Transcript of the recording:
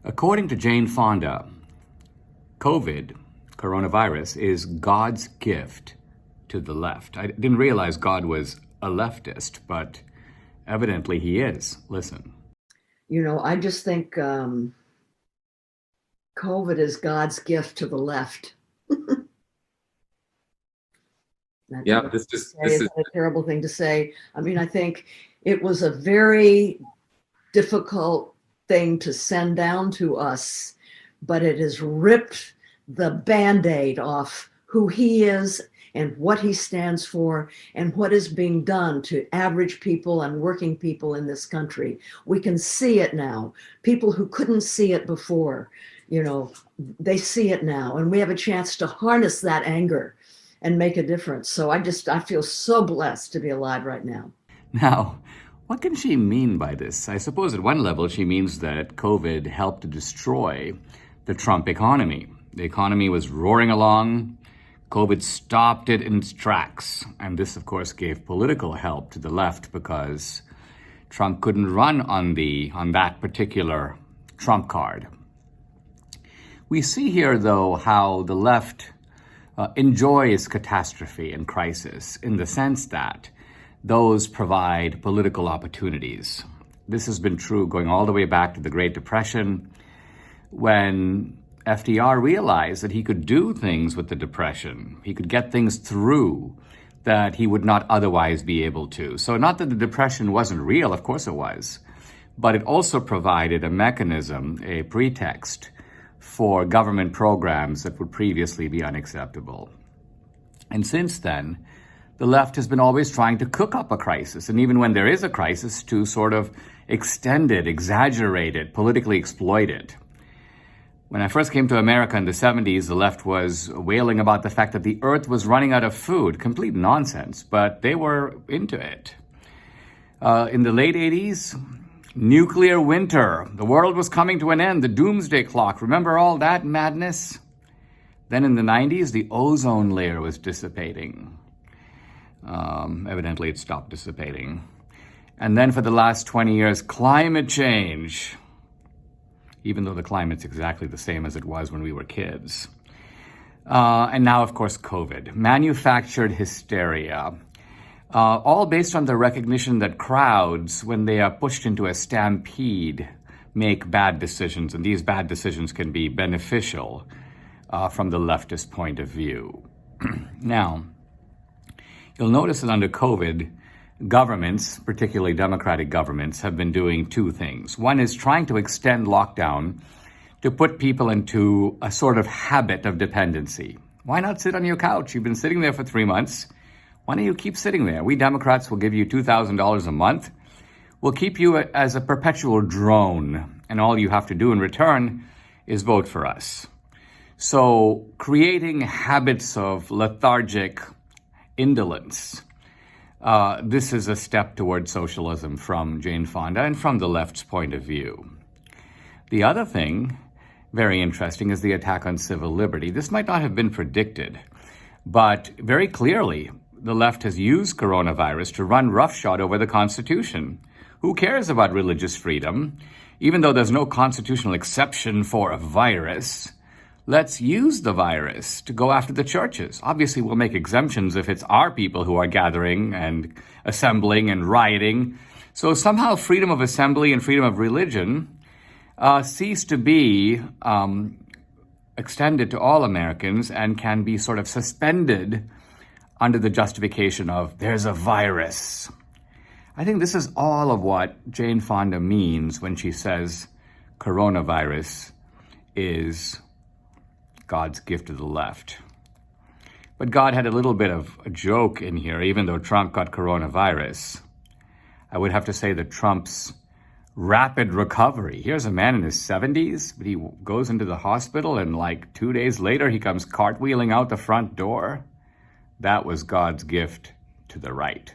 According to Jane Fonda, coronavirus, is God's gift to the left. I didn't realize God was a leftist, but evidently he is. Listen. I just think COVID is God's gift to the left. This is a terrible thing to say. I mean, I think it was a very difficult thing to send down to us, but it has ripped the Band-Aid off who he is and what he stands for and what is being done to average people and working people in this country. We can see it now. People who couldn't see it before, they see it now, and we have a chance to harness that anger and make a difference. So I feel so blessed to be alive right now. Now, what can she mean by this? I suppose at one level she means that COVID helped to destroy the Trump economy. The economy was roaring along. COVID stopped it in its tracks. And this, of course, gave political help to the left because Trump couldn't run on that particular Trump card. We see here, though, how the left enjoys catastrophe and crisis in the sense that those provide political opportunities. This has been true going all the way back to the Great Depression, when FDR realized that he could do things with the Depression. He could get things through that he would not otherwise be able to. So not that the Depression wasn't real, of course it was, but it also provided a mechanism, a pretext for government programs that would previously be unacceptable. And since then, the left has been always trying to cook up a crisis, and even when there is a crisis, to sort of extend it, exaggerate it, politically exploit it. When I first came to America in the 70s, the left was wailing about the fact that the earth was running out of food. Complete nonsense, but they were into it. In the late 80s, nuclear winter. The world was coming to an end, the doomsday clock. Remember all that madness? Then in the 90s, the ozone layer was dissipating. Evidently, it stopped dissipating. And then for the last 20 years, climate change, even though the climate's exactly the same as it was when we were kids. And now, of course, COVID. Manufactured hysteria. All based on the recognition that crowds, when they are pushed into a stampede, make bad decisions. And these bad decisions can be beneficial from the leftist point of view. Now, you'll notice that under COVID, governments, particularly democratic governments, have been doing two things. One is trying to extend lockdown to put people into a sort of habit of dependency. Why not sit on your couch? You've been sitting there for 3 months. Why don't you keep sitting there? We Democrats will give you $2,000 a month. We'll keep you as a perpetual drone, and all you have to do in return is vote for us. So creating habits of lethargic indolence. This is a step toward socialism from Jane Fonda and from the left's point of view. The other thing, very interesting, is the attack on civil liberty. This might not have been predicted, but very clearly, the left has used coronavirus to run roughshod over the Constitution. Who cares about religious freedom? Even though there's no constitutional exception for a virus, let's use the virus to go after the churches. Obviously, we'll make exemptions if it's our people who are gathering and assembling and rioting. So somehow freedom of assembly and freedom of religion cease to be extended to all Americans and can be sort of suspended under the justification of there's a virus. I think this is all of what Jane Fonda means when she says coronavirus is God's gift to the left. But God had a little bit of a joke in here, even though Trump got coronavirus. I would have to say that Trump's rapid recovery. Here's a man in his 70s, but he goes into the hospital and like 2 days later, he comes cartwheeling out the front door. That was God's gift to the right.